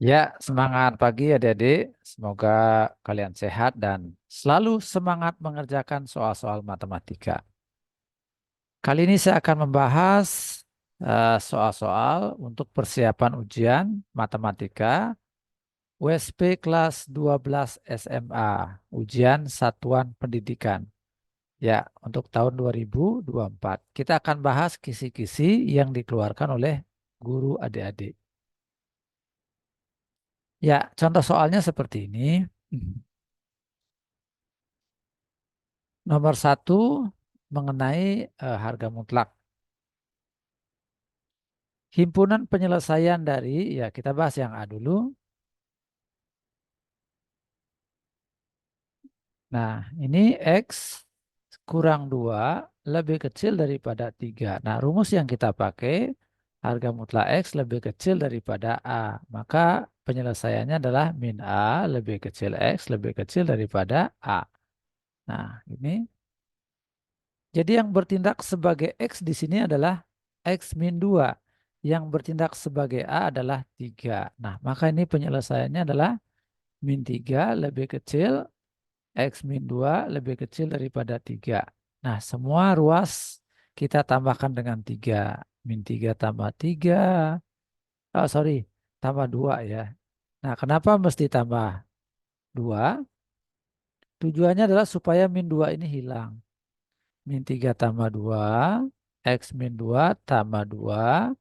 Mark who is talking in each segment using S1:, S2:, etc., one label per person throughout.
S1: Ya, semangat pagi adik-adik. Semoga kalian sehat dan selalu semangat mengerjakan soal-soal matematika. Kali ini saya akan membahas soal-soal untuk persiapan ujian matematika USP kelas 12 SMA, ujian satuan pendidikan. Ya, untuk tahun 2024. Kita akan bahas kisi-kisi yang dikeluarkan oleh guru adik-adik. Ya, contoh soalnya seperti ini. Nomor satu mengenai harga mutlak. Himpunan penyelesaian dari, ya kita bahas yang A dulu. Nah, ini X kurang 2 lebih kecil daripada 3. Nah, rumus yang kita pakai, harga mutlak X lebih kecil daripada A. Maka penyelesaiannya adalah min A lebih kecil X lebih kecil daripada A. Nah, ini. Jadi yang bertindak sebagai X di sini adalah X min 2. Yang bertindak sebagai A adalah 3. Nah, maka ini penyelesaiannya adalah min 3 lebih kecil, X min 2 lebih kecil daripada 3. Nah, semua ruas kita tambahkan dengan 3. Min 3 tambah 3. Oh, sorry, tambah 2 ya. Nah, kenapa mesti tambah 2? Tujuannya adalah supaya min 2 ini hilang. Min 3 tambah 2, X min 2 tambah 2,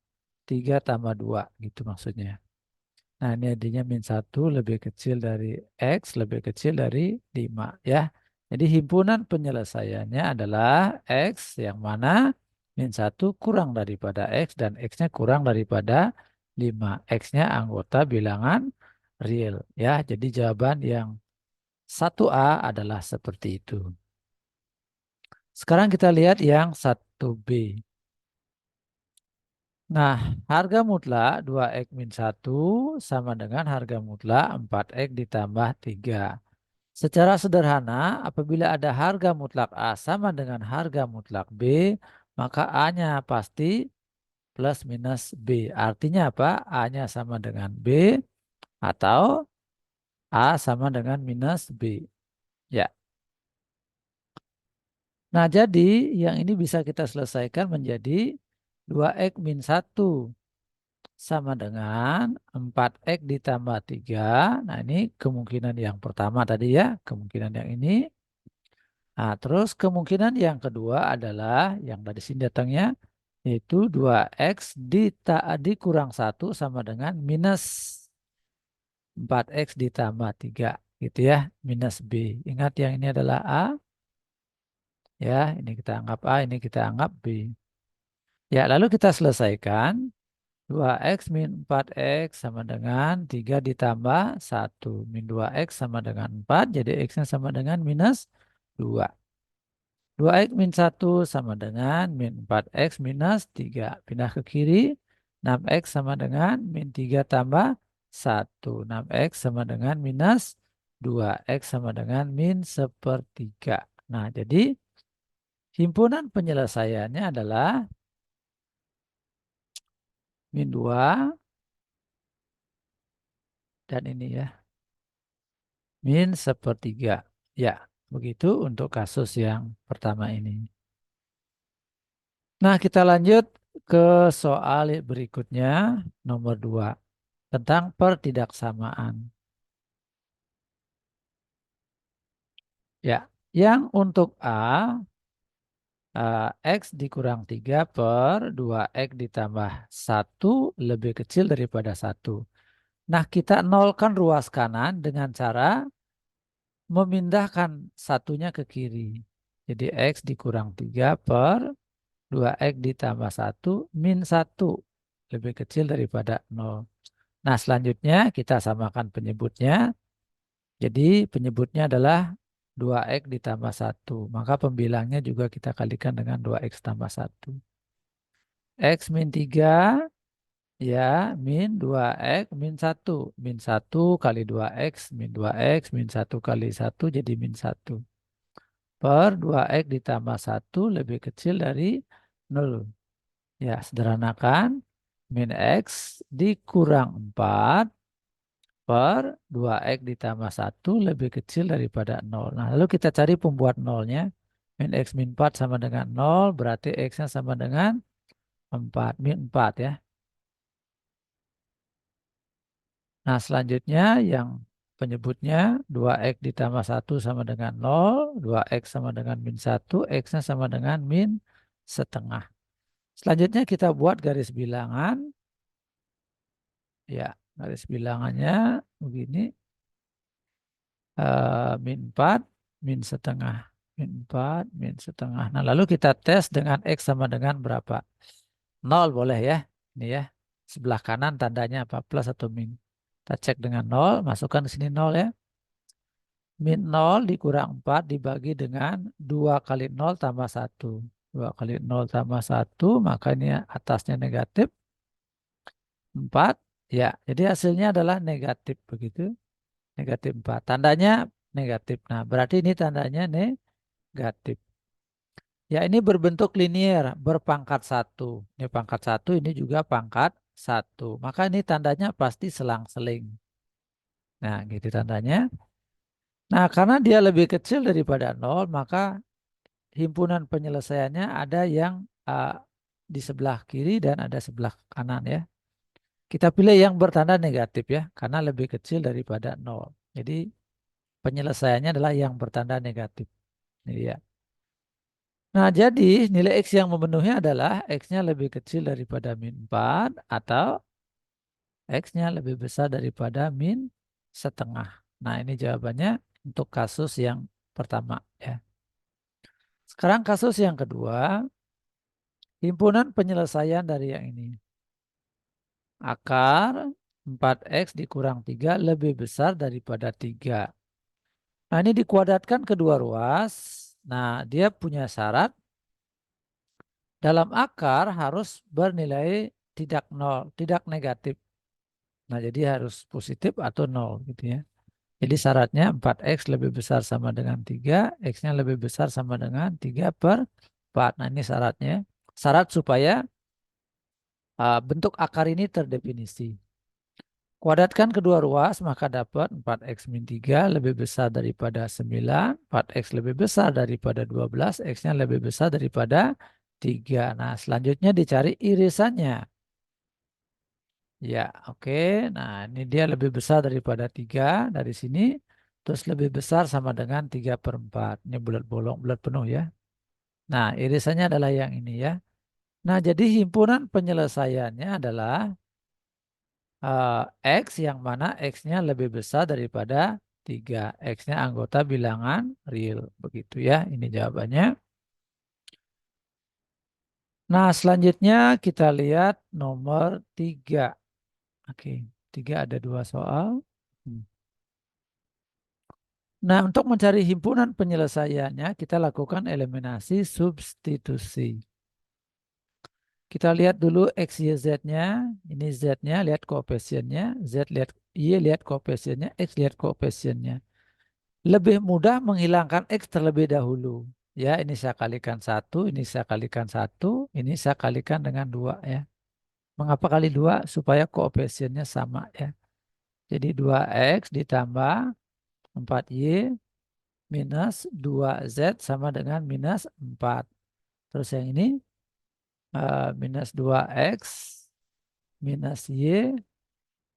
S1: 3 tambah 2 gitu maksudnya. Nah ini adanya min 1 lebih kecil dari X lebih kecil dari 5 ya. Jadi himpunan penyelesaiannya adalah X yang mana min 1 kurang daripada X dan X-nya kurang daripada 5. X-nya anggota bilangan real ya. Jadi jawaban yang 1A adalah seperti itu. Sekarang kita lihat yang 1B. Nah, harga mutlak 2X min 1 sama dengan harga mutlak 4X ditambah 3. Secara sederhana, apabila ada harga mutlak A sama dengan harga mutlak B, maka A-nya pasti plus minus B. Artinya apa? A-nya sama dengan B atau A sama dengan minus B. Ya. Nah, jadi yang ini bisa kita selesaikan menjadi 2X min 1 sama dengan 4X ditambah 3. Nah, ini kemungkinan yang pertama tadi ya, kemungkinan yang ini. Nah, terus kemungkinan yang kedua adalah yang dari sini datangnya, yaitu 2X dikurang 1 sama dengan minus 4X ditambah 3. Gitu ya, minus B. Ingat yang ini adalah A. Ya, ini kita anggap A, ini kita anggap B. Ya, lalu kita selesaikan. 2X min 4X sama dengan 3 ditambah 1. Min 2X sama dengan 4, jadi X-nya sama dengan minus 2. 2X min 1 sama dengan min 4X minus 3. Pindah ke kiri, 6X sama dengan min 3 tambah 1. 6X sama dengan minus 2. X sama dengan min sepertiga. Nah, jadi himpunan penyelesaiannya adalah min 2 dan ini ya. Min sepertiga. Ya, begitu untuk kasus yang pertama ini. Nah, kita lanjut ke soal berikutnya, nomor 2, tentang pertidaksamaan. Ya, yang untuk A, X dikurang 3 per 2X ditambah 1 lebih kecil daripada 1. Nah, kita nolkan ruas kanan dengan cara memindahkan satunya ke kiri. Jadi X dikurang 3 per 2X ditambah 1 min 1 lebih kecil daripada 0. Nah, selanjutnya kita samakan penyebutnya. Jadi penyebutnya adalah 2X ditambah 1. Maka pembilangnya juga kita kalikan dengan 2X tambah 1. X min 3 ya min 2X min 1. Min 1 kali 2X min 2X min 1 kali 1 jadi min 1. Per 2X ditambah 1 lebih kecil dari 0. Ya, sederhanakan. Min X dikurang 4 per 2x ditambah 1 lebih kecil daripada 0. Nah, lalu kita cari pembuat nolnya. Min x min 4 sama dengan 0, berarti x-nya sama dengan 4. Min 4 ya. Nah, selanjutnya yang penyebutnya 2x ditambah 1 sama dengan 0, 2x sama dengan min 1, x-nya sama dengan min setengah. Selanjutnya kita buat garis bilangan. Ya, garis bilangannya begini. Min 4, min setengah. Min 4, min setengah. Nah, lalu kita tes dengan x sama dengan berapa? 0 boleh ya. Ini ya. Sebelah kanan tandanya apa? Plus atau min. Kita cek dengan 0, masukkan ke sini 0 ya. Min 0 dikurang 4 dibagi dengan 2 kali 0 tambah 1. 2 kali 0 tambah 1, maka ini atasnya negatif 4. Ya, jadi hasilnya adalah negatif begitu. Negatif 4. Tandanya negatif. Nah, berarti ini tandanya negatif. Ya, ini berbentuk linier, berpangkat 1. Ini pangkat 1, ini juga pangkat 1. Maka ini tandanya pasti selang-seling. Nah, gitu tandanya. Nah, karena dia lebih kecil daripada 0, maka himpunan penyelesaiannya ada yang di sebelah kiri dan ada sebelah kanan ya. Kita pilih yang bertanda negatif ya, karena lebih kecil daripada 0. Jadi penyelesaiannya adalah yang bertanda negatif. Ini dia. Nah, jadi nilai X yang memenuhi adalah X-nya lebih kecil daripada min 4 atau X-nya lebih besar daripada min setengah. Nah, ini jawabannya untuk kasus yang pertama ya. Sekarang kasus yang kedua, himpunan penyelesaian dari yang ini. Akar 4X dikurang 3 lebih besar daripada 3. Nah, ini dikuadratkan kedua ruas. Nah, dia punya syarat dalam akar harus bernilai tidak nol, tidak negatif. Nah, jadi harus positif atau nol gitu ya. Jadi syaratnya 4x lebih besar sama dengan 3, x-nya lebih besar sama dengan 3 per 4. Nah, ini syaratnya. Syarat supaya bentuk akar ini terdefinisi. Kuadratkan kedua ruas, maka dapat 4x min 3 lebih besar daripada 9, 4x lebih besar daripada 12, x-nya lebih besar daripada 3. Nah, selanjutnya dicari irisannya. Ya, oke. Nah, ini dia lebih besar daripada 3 dari sini. Terus lebih besar sama dengan 3 per 4. Ini bulat bolong, bulat penuh ya. Nah, irisannya adalah yang ini ya. Nah, jadi himpunan penyelesaiannya adalah X yang mana X-nya lebih besar daripada 3. X-nya anggota bilangan real. Begitu ya, ini jawabannya. Nah, selanjutnya kita lihat nomor 3. Oke, 3 ada 2 soal. Hmm. Nah, untuk mencari himpunan penyelesaiannya, kita lakukan eliminasi substitusi. Kita lihat dulu X, Y, Z-nya. Ini Z-nya, lihat koefisiennya. Z, lihat Y, lihat koefisiennya. X, lihat koefisiennya. Lebih mudah menghilangkan X terlebih dahulu. Ya, ini saya kalikan 1, ini saya kalikan 1, ini saya kalikan dengan 2 ya. Mengapa kali 2? Supaya koefisiennya sama ya. Jadi 2X ditambah 4Y minus 2Z sama dengan minus 4. Terus yang ini minus 2X minus Y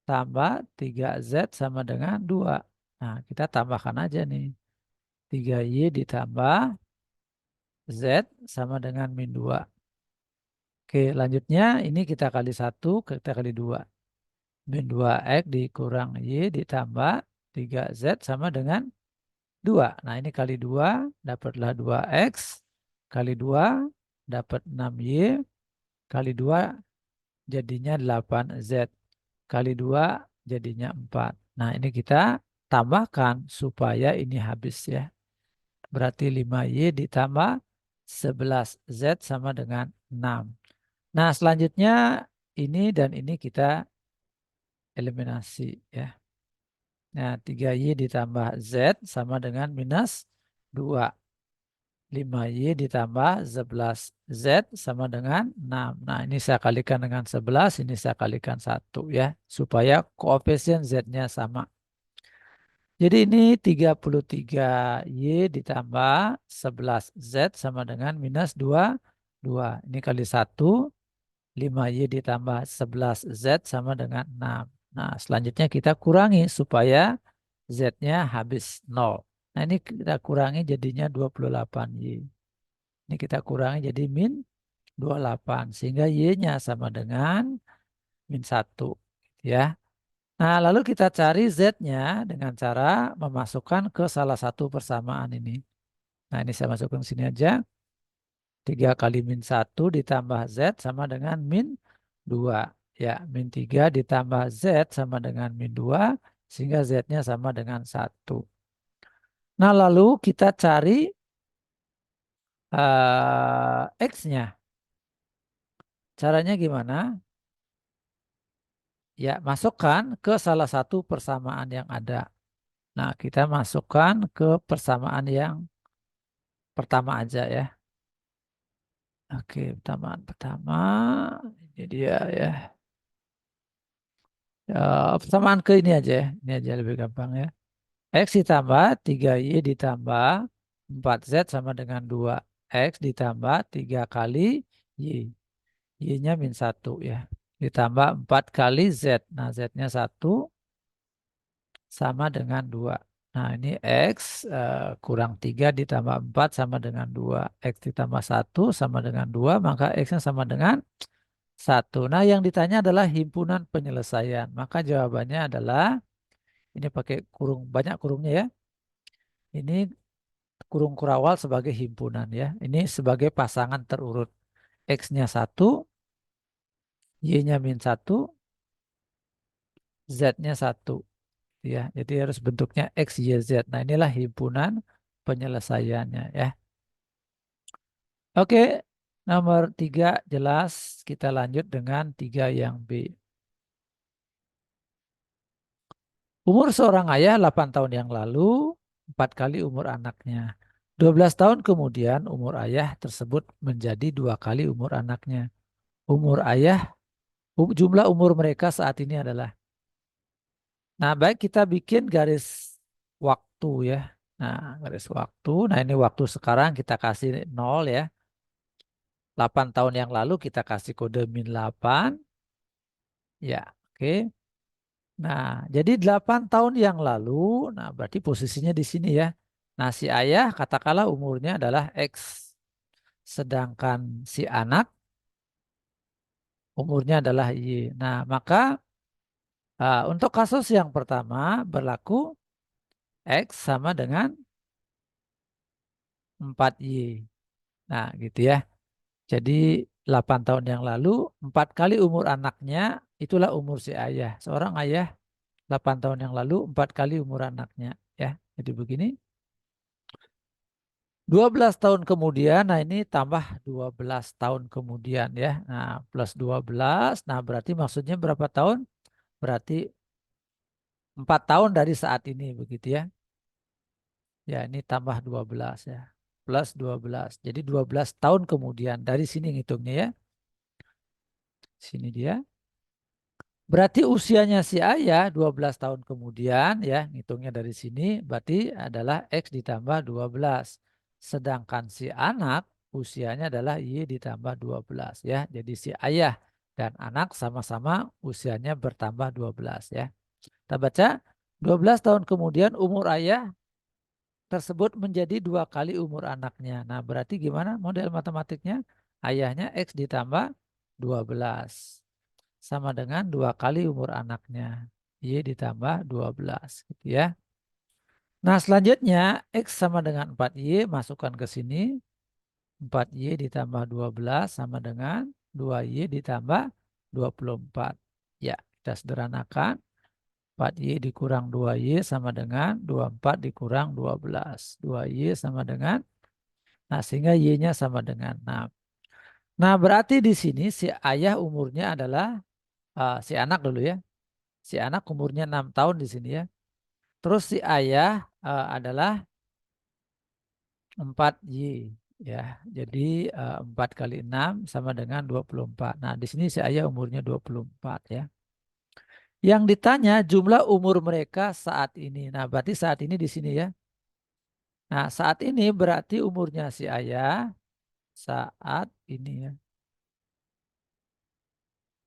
S1: tambah 3Z sama dengan 2. Nah, kita tambahkan aja nih. 3Y ditambah Z sama dengan min 2. Oke, lanjutnya ini kita kali 1, kita kali 2. Min 2X dikurang Y ditambah 3Z sama dengan 2. Nah, ini kali 2 dapatlah 2X. Kali 2 dapat 6Y. Kali 2 jadinya 8Z. Kali 2 jadinya 4. Nah, ini kita tambahkan supaya ini habis ya. Berarti 5Y ditambah 11Z sama dengan 6. Nah, selanjutnya ini dan ini kita eliminasi ya. Nah, 3Y ditambah Z sama dengan minus 2. 5Y ditambah 11Z sama dengan 6. Nah, ini saya kalikan dengan 11, ini saya kalikan 1 ya, supaya koefisien Z-nya sama. Jadi ini 33Y ditambah 11Z sama dengan minus 2. Ini kali 1, 5Y ditambah 11Z sama dengan 6. Nah, selanjutnya kita kurangi supaya Z-nya habis 0. Nah, ini kita kurangi jadinya 28Y. Ini kita kurangi jadi min 28. Sehingga Y-nya sama dengan min 1. Ya. Nah, lalu kita cari Z-nya dengan cara memasukkan ke salah satu persamaan ini. Nah, ini saya masukkan ke sini aja. 3 kali min 1 ditambah Z sama dengan min 2. Ya, min 3 ditambah Z sama dengan min 2. Sehingga Z-nya sama dengan 1. Nah, lalu kita cari X-nya. Caranya gimana? Ya, masukkan ke salah satu persamaan yang ada. Nah, kita masukkan ke persamaan yang pertama aja ya. Oke, persamaan pertama. Ini dia ya. Persamaan ke ini aja ya. Ini aja lebih gampang ya. X ditambah 3Y ditambah 4Z sama dengan 2. X ditambah 3 kali Y. Y-nya min 1 ya. Ditambah 4 kali Z. Nah, Z-nya 1 sama dengan 2. Nah, ini X kurang 3 ditambah 4 sama dengan 2. X ditambah 1 sama dengan 2, maka X-nya sama dengan 1. Nah, yang ditanya adalah himpunan penyelesaian. Maka jawabannya adalah, ini pakai kurung, banyak kurungnya ya. Ini kurung kurawal sebagai himpunan ya. Ini sebagai pasangan terurut. X-nya 1, Y-nya min 1, Z-nya 1. Ya, jadi harus bentuknya X, Y, Z. Nah, inilah himpunan penyelesaiannya ya. Oke, nomor 3 jelas. Kita lanjut dengan 3 yang B. Umur seorang ayah 8 tahun yang lalu, 4 kali umur anaknya. 12 tahun kemudian umur ayah tersebut menjadi 2 kali umur anaknya. Umur ayah, jumlah umur mereka saat ini adalah. Nah, baik kita bikin garis waktu ya. Nah, garis waktu. Nah, ini waktu sekarang kita kasih 0 ya. 8 tahun yang lalu kita kasih kode min 8. Ya, oke. Nah, jadi 8 tahun yang lalu, nah berarti posisinya di sini ya. Nah, si ayah katakanlah umurnya adalah X. Sedangkan si anak umurnya adalah Y. Nah, maka untuk kasus yang pertama berlaku X sama dengan 4Y. Nah, gitu ya. Jadi 8 tahun yang lalu, 4 kali umur anaknya, itulah umur si ayah. Seorang ayah 8 tahun yang lalu, 4 kali umur anaknya. Ya, jadi begini. 12 tahun kemudian, nah ini tambah 12 tahun kemudian ya. Nah, plus 12, nah berarti maksudnya berapa tahun? Berarti 4 tahun dari saat ini begitu ya. Ya, ini tambah 12 ya. Plus 12. Jadi 12 tahun kemudian dari sini ngitungnya ya. Sini dia. Berarti usianya si ayah 12 tahun kemudian ya, ngitungnya dari sini berarti adalah X ditambah 12. Sedangkan si anak usianya adalah Y ditambah 12 ya. Jadi si ayah dan anak sama-sama usianya bertambah 12 ya. Kita baca 12 tahun kemudian umur ayah tersebut menjadi 2 kali umur anaknya. Nah, berarti gimana model matematiknya? Ayahnya X ditambah 12 sama dengan 2 kali umur anaknya. Y ditambah 12 gitu ya. Nah, selanjutnya X sama dengan 4Y masukkan ke sini. 4Y ditambah 12 sama dengan 2Y ditambah 24. Ya, kita sederhanakan. 4Y dikurang 2Y sama dengan 24 dikurang 12. 2Y sama dengan, nah sehingga Y-nya sama dengan 6. Nah, berarti di sini si ayah umurnya adalah, si anak dulu ya. Si anak umurnya 6 tahun di sini ya. Terus si ayah adalah 4Y. Ya, jadi 4 kali 6 sama dengan 24. Nah, di sini si ayah umurnya 24 ya. Yang ditanya jumlah umur mereka saat ini. Nah, berarti saat ini di sini ya. Nah, saat ini berarti umurnya si ayah saat ini ya.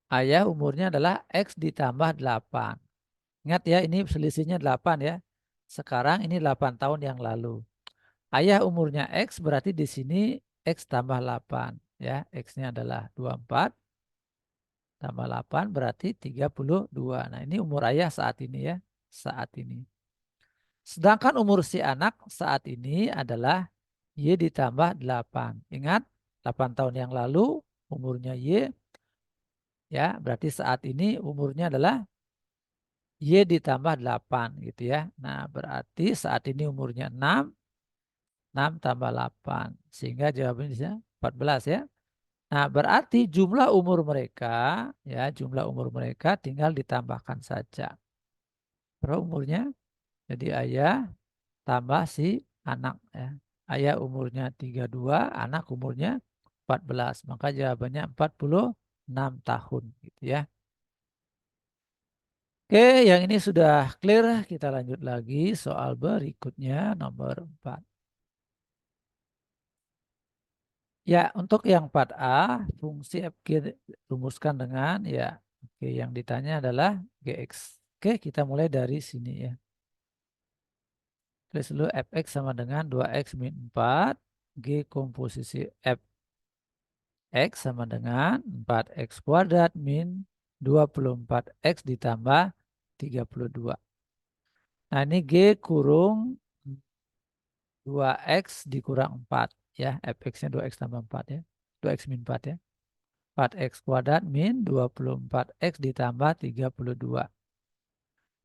S1: Ayah umurnya adalah X ditambah 8. Ingat ya, ini selisihnya 8 ya. Sekarang ini 8 tahun yang lalu. Ayah umurnya X berarti di sini X tambah 8 ya. X-nya adalah 24 tambah 8 berarti 32. Nah, ini umur ayah saat ini ya. Saat ini. Sedangkan umur si anak saat ini adalah Y ditambah 8. Ingat 8 tahun yang lalu umurnya Y ya. Berarti saat ini umurnya adalah Y ditambah 8 gitu ya. Nah, berarti saat ini umurnya 6, 6 tambah 8. Sehingga jawabannya bisa 14 ya. Nah, berarti jumlah umur mereka ya, jumlah umur mereka tinggal ditambahkan saja. Berapa umurnya? Jadi ayah tambah si anak ya. Ayah umurnya 32, anak umurnya 14. Maka jawabannya 46 tahun gitu ya. Oke, yang ini sudah clear. Kita lanjut lagi soal berikutnya nomor 4. Ya, untuk yang 4A, fungsi FG rumuskan dengan ya, oke, yang ditanya adalah GX. Oke, kita mulai dari sini ya. Tulis dulu fx sama dengan 2x min 4. G komposisi fx sama dengan 4x kuadrat min 24x ditambah 32. Nah, ini G kurung 2x dikurang 4 ya. Fx-nya 2x tambah 4 ya. 2x min 4 ya. 4x kuadrat min 24x ditambah 32.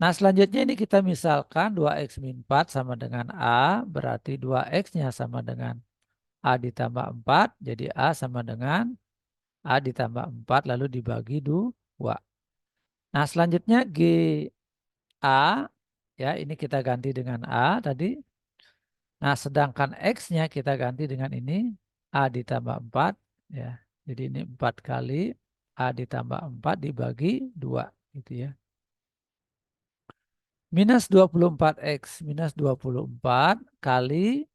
S1: Nah, selanjutnya ini kita misalkan 2x min 4 sama dengan A, berarti 2x-nya sama dengan A ditambah 4, jadi A sama dengan A ditambah 4 lalu dibagi 2. Nah, selanjutnya GA, ya ini kita ganti dengan A tadi. Nah, sedangkan X-nya kita ganti dengan ini A ditambah 4, ya. Jadi ini 4 kali A ditambah 4 dibagi 2 gitu ya. Minus 24X minus 24 kali,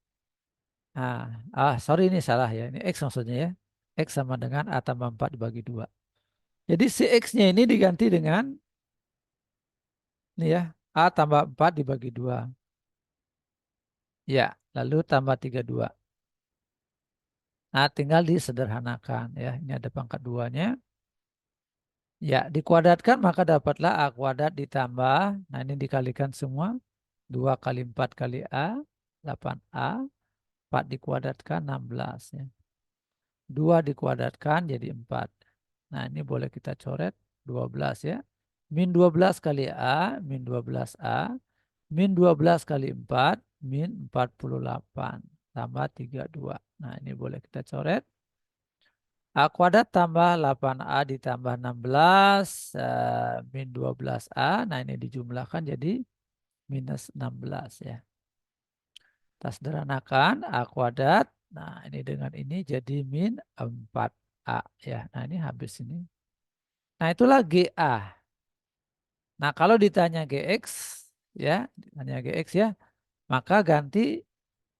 S1: sorry ini salah ya. Ini X maksudnya ya. X sama dengan A tambah 4 dibagi 2. Jadi si X-nya ini diganti dengan ini ya. A tambah 4 dibagi 2. Ya, lalu tambah 32. Nah, tinggal disederhanakan ya. Ini ada pangkat 2-nya. Ya, dikuadratkan maka dapatlah A kuadrat ditambah. Nah, ini dikalikan semua. 2 kali 4 kali A. 8A. 4 dikuadratkan 16 ya. 2 dikuadratkan jadi 4. Nah, ini boleh kita coret 12 ya. Min 12 kali A, min 12A, min 12 kali 4, min 48, tambah 32. Nah, ini boleh kita coret. A kuadrat tambah 8A ditambah 16, min 12A. Nah, ini dijumlahkan jadi minus 16 ya. Kita sederhanakan A kuadrat. Nah, ini dengan ini jadi min 4A ya. Nah, ini habis ini. Nah, itulah GA. Nah, kalau ditanya GX ya, ditanya GX ya, maka ganti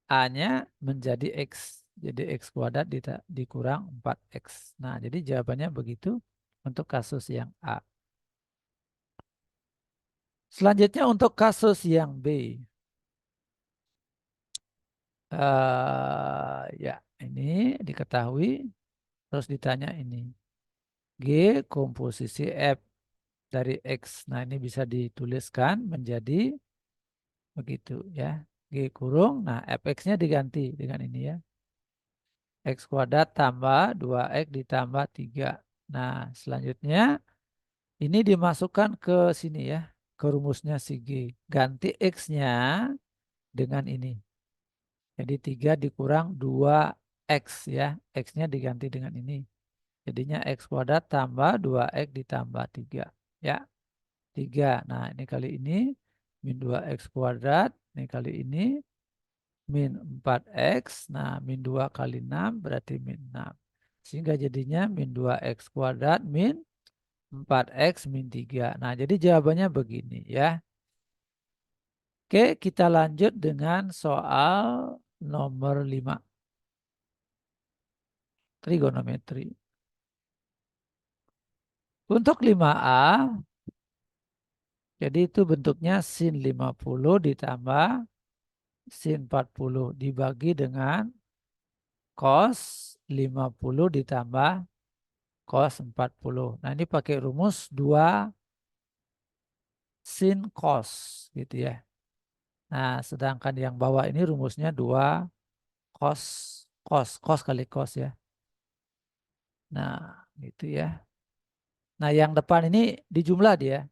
S1: A-nya menjadi X. Jadi X kuadrat dikurang 4X. Nah, jadi jawabannya begitu untuk kasus yang A. Selanjutnya untuk kasus yang B. Ya, ini diketahui. Terus ditanya ini. G komposisi F dari X. Nah, ini bisa dituliskan menjadi begitu ya. G kurung. Nah, fx-nya diganti dengan ini ya. X kuadrat tambah 2x ditambah 3. Nah, selanjutnya ini dimasukkan ke sini ya. Ke rumusnya si G. Ganti X-nya dengan ini. Jadi 3 dikurang 2x ya. X-nya diganti dengan ini. Jadinya X kuadrat tambah 2x ditambah 3. Ya, 3. Nah, ini kali ini min 2x kuadrat. Ini kali ini min 4x. Nah, min 2 kali 6 berarti min 6. Sehingga jadinya min 2x kuadrat min 4x min 3. Nah, jadi jawabannya begini ya. Oke, kita lanjut dengan soal nomor 5. Trigonometri. Untuk 5A, jadi itu bentuknya sin 50 ditambah sin 40 dibagi dengan cos 50 ditambah cos 40. Nah, ini pakai rumus 2 sin cos gitu ya. Nah, sedangkan yang bawah ini rumusnya 2 cos cos kali cos ya. Nah, gitu ya. Nah, yang depan ini dijumlah dia.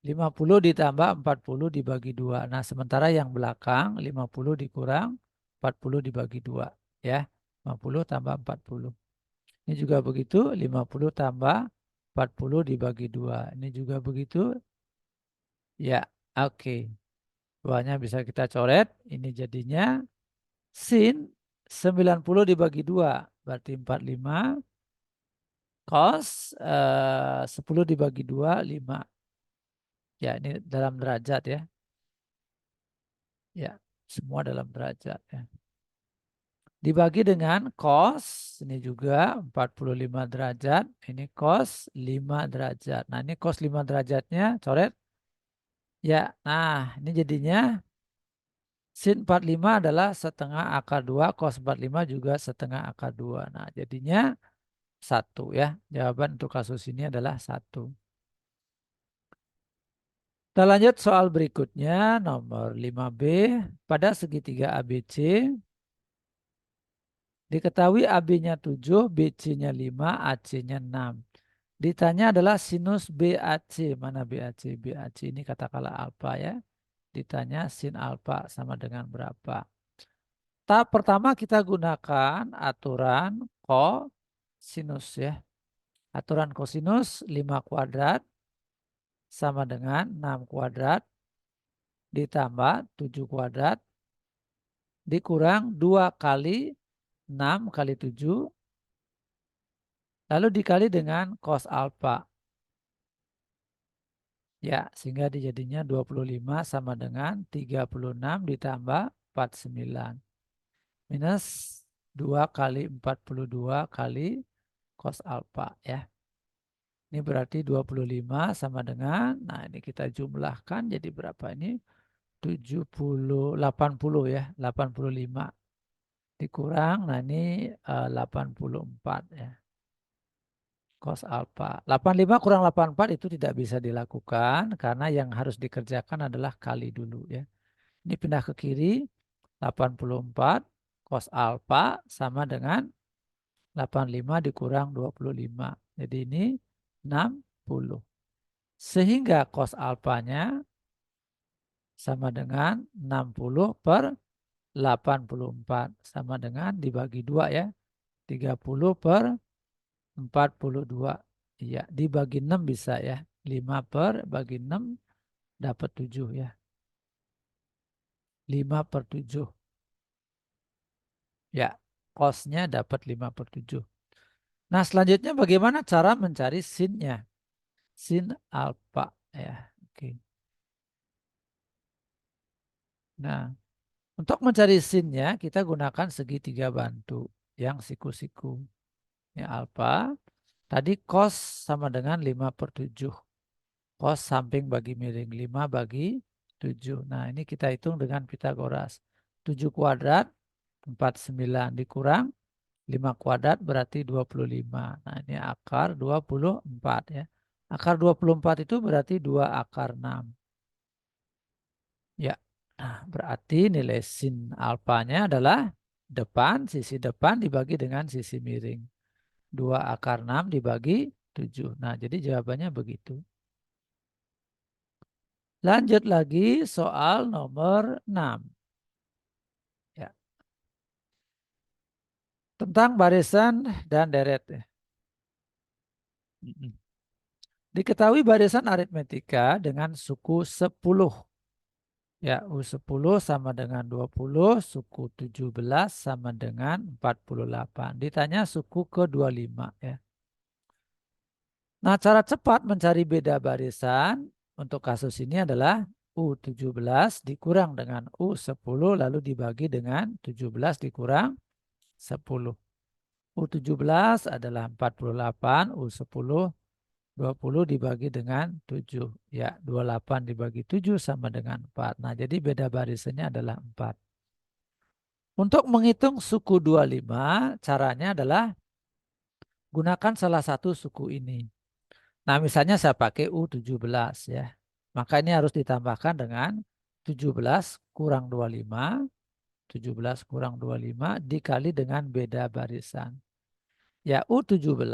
S1: 50 ditambah 40 dibagi 2. Nah, sementara yang belakang 50 dikurang 40 dibagi 2 ya. 50 tambah 40. Ini juga begitu, 50 tambah 40 dibagi 2. Ini juga begitu. Ya, oke. Duanya bisa kita coret. Ini jadinya sin 90 dibagi 2. Berarti 45. Cos 10 dibagi 2, 5. Ya, ini dalam derajat ya. Ya, semua dalam derajat ya. Dibagi dengan cos, ini juga 45 derajat, ini cos 5 derajat. Nah, ini cos 5 derajatnya, coret. Ya, nah ini jadinya sin 45 adalah setengah akar 2, cos 45 juga setengah akar 2. Nah, jadinya 1 ya. Jawaban untuk kasus ini adalah 1. Kita lanjut soal berikutnya, nomor 5B. Pada segitiga ABC, diketahui AB-nya 7, BC-nya 5, AC-nya 6. Ditanya adalah sinus BAC. Mana BAC? BAC ini katakanlah alfa ya. Ditanya sin alfa sama dengan berapa. Tahap pertama kita gunakan aturan kosinus ya. Aturan kosinus 5 kuadrat sama dengan 6 kuadrat ditambah 7 kuadrat dikurang 2 kali 6 kali 7 lalu dikali dengan cos alfa. Ya, sehingga dijadinya 25 sama dengan 36 ditambah 49. Minus 2 kali 42 kali cos alfa ya. Ini berarti 25 sama dengan, nah ini kita jumlahkan jadi berapa ini? 70, 80 ya, 85. Dikurang, nah ini 84 ya. Cos alfa. 85 kurang 84 itu tidak bisa dilakukan karena yang harus dikerjakan adalah kali dulu ya. Ini pindah ke kiri, 84 cos alfa sama dengan 85 dikurang 25. Jadi ini 60. Sehingga cos alfanya sama dengan 60 per 84. Sama dengan dibagi 2 ya. 30 per 42. Iya, dibagi 6 bisa ya. 5 per bagi 6 dapat 7 ya. 5 per 7. Ya, cosnya dapat 5 per 7. Nah, selanjutnya bagaimana cara mencari sinnya? Sin alfa ya. Oke. Nah, untuk mencari sinnya kita gunakan segitiga bantu yang siku-siku. Ya, alfa. Tadi cos sama dengan 5 per 7. Cos samping bagi miring 5 bagi 7. Nah, ini kita hitung dengan Pitagoras. 7 kuadrat 49 dikurang 5 kuadrat berarti 25. Nah, ini akar 24 ya. Akar 24 itu berarti 2 akar 6. Ya. Nah, berarti nilai sin alfanya adalah depan, sisi depan dibagi dengan sisi miring. 2 akar 6 dibagi 7. Nah, jadi jawabannya begitu. Lanjut lagi soal nomor 6. Ya. Tentang barisan dan deret. Ya. Diketahui barisan aritmetika dengan suku 10 Ya, U10 sama dengan 20, suku 17 sama dengan 48. Ditanya suku ke-25 ya. Nah, cara cepat mencari beda barisan untuk kasus ini adalah U17 dikurang dengan U10 lalu dibagi dengan 17 dikurang 10. U17 adalah 48, U10 20 dibagi dengan 7. Ya, 28 dibagi 7 sama dengan 4. Nah, jadi beda barisannya adalah 4. Untuk menghitung suku 25, caranya adalah gunakan salah satu suku ini. Nah, misalnya saya pakai U17 ya. Maka ini harus ditambahkan dengan 17 kurang 25, 17 kurang 25 dikali dengan beda barisan. Ya, U17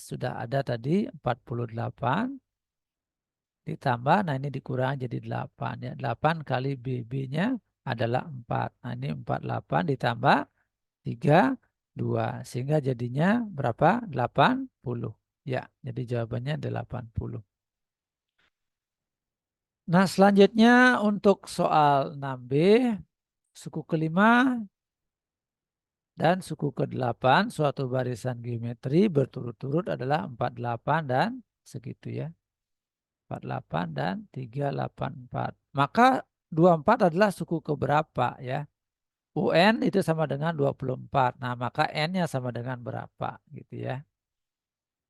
S1: sudah ada tadi 48 ditambah, nah ini dikurang jadi 8 ya. 8 kali BB-nya adalah 4. Nah, ini 48 ditambah 3, 2. Sehingga jadinya berapa? 80. Ya, jadi jawabannya 80. Nah, selanjutnya untuk soal 6B, suku kelima dan suku ke-8 suatu barisan geometri berturut-turut adalah 48 dan segitu ya. 48 dan 384. Maka 24 adalah suku keberapa ya? UN itu sama dengan 24. Nah, maka N-nya sama dengan berapa gitu ya.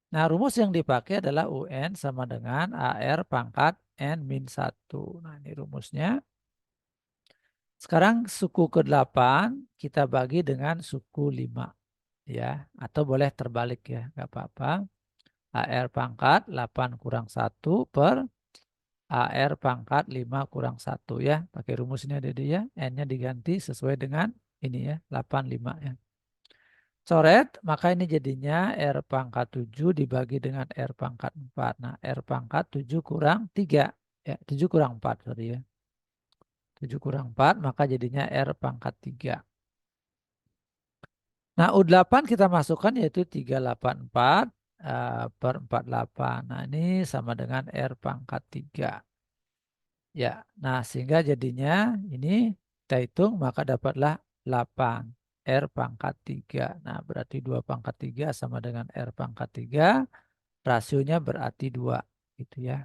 S1: Nah, rumus yang dipakai adalah UN sama dengan AR pangkat N min 1. Nah, ini rumusnya. Sekarang suku ke-8 kita bagi dengan suku 5 ya. Atau boleh terbalik ya, nggak apa-apa. AR pangkat 8 kurang 1 per AR pangkat 5 kurang 1 ya. Pakai rumus ini ada dia. N-nya diganti sesuai dengan ini ya. 85 ya. Coret, maka ini jadinya R pangkat 7 dibagi dengan R pangkat 4. Nah, R pangkat 7 kurang 3. Ya, 7 kurang 4, sorry ya. 7 kurang 4, maka jadinya R pangkat 3. Nah, U8 kita masukkan yaitu 384 per 48. Nah, ini sama dengan R pangkat 3. Ya, nah sehingga jadinya ini kita hitung maka dapatlah 8 R pangkat 3. Nah, berarti 2 pangkat 3 sama dengan R pangkat 3. Rasionya berarti 2 gitu ya.